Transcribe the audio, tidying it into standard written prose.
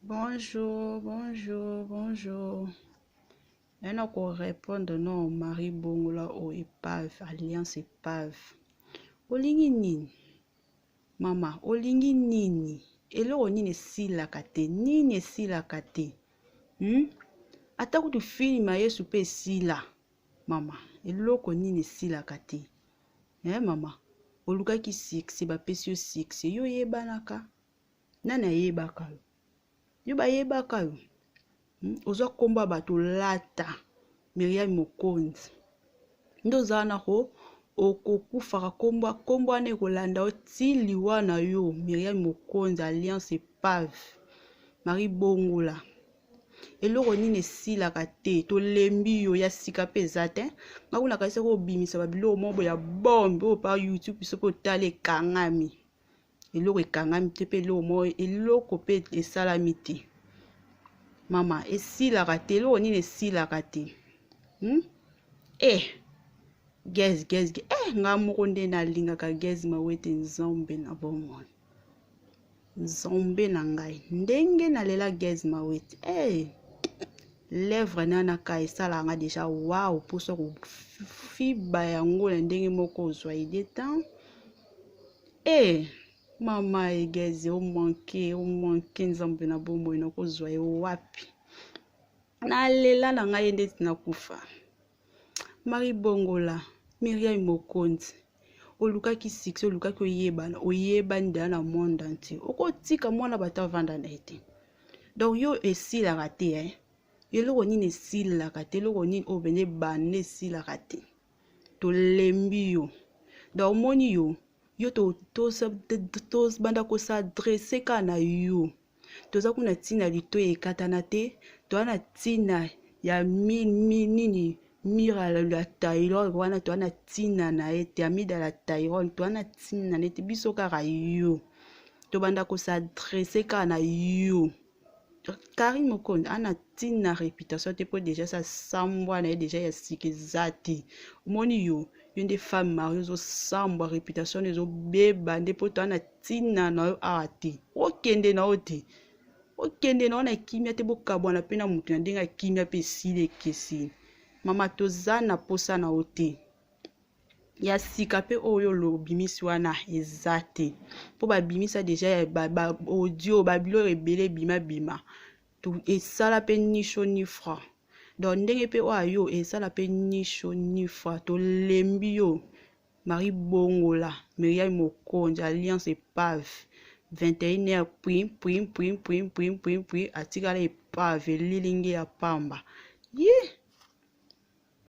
Bonjour, bonjour, bonjour. Elle n'a qu'à répondre non, Marie Bongola au épave, Alliance épave. Olingi nini? Mama, olingi nini? Eloko nini esilaka te? Nini esilaka te? Ata kutu filima Yesu pe esila. Mama, eloko nini esilaka te? Mama, olukaki succès, bapesi yo succès. Yo yebanaka? Nani ayebaka yo? Yo bayebaka yo? Ozwa komba bato lata Miriam Mokonzi ndo zana ko okokufaka kombo ane kolanda otili wana yo Miriam Mokonzi Alliance épave Marie Bongola eloko nini esilaka te tolembi yo ya sika pe eza te ngakuna kaisa ko bimisa babilo mobo ya bombe o pa YouTube biso pe otala ekangami eloko ekangami te pe eloko pe esalami te. Mama, esilaka te, eloko nini esilaka te. Gezi. Nga moko nde nalingaka Gezi Mawete nzambe na bomoi. Nzambe na ngai. Ndenge nalela Gezi Mawete. Lèvre nanaka esala nga deja wow poso ko fiba yango na ndenge moko ozwa ideta. Mama Gezi o manke nzambe na bomoi na kozwa wapi. Nalela na ngai ndeti nakufa. Marie Bongola, Miriam Mokonzi. Olukaki succès, olukaki oyebani na monde entier. Okotika mwana bata vanda na ete. Donc yo esilaka te eloko nini esilaka te, eloko nini obene bane esilaka te. Tolembi yo. Donc moni yo tos banda ko s'adresser ka na yo. Toza kuna tina lito ekatana te, toana tina ya nini mira la Tyrone wana toana tina na ete amida la Tyrone toana tina na ete biso kaka yo. To banda ko s'adresser ka na yo. Karim Mokonzi ana tina réputation te po déjà sa sambwa na déjà ya sikizati. Moni yo nde femme mariée zo sambwa réputation zo beba nde po toana tina na yo ati. Okende na oti. Okende na ona kimia te bokabwana pe na mutu na ndenga kimia pe sile kesi. Mama tozana posa na ote. Ya sika pe oyo lo bimisi wana ezate. Po ba bimisa deja ya audio babilo rebele bima. Tu esala pe nisho ni fra. Donc ndenge pe oyo esala pe nisho ni fra. To lembi yo. Marie Bongola, Miriam Mokonzi, Alliance épave. 21h puis atikala épave lilingi ya pamba.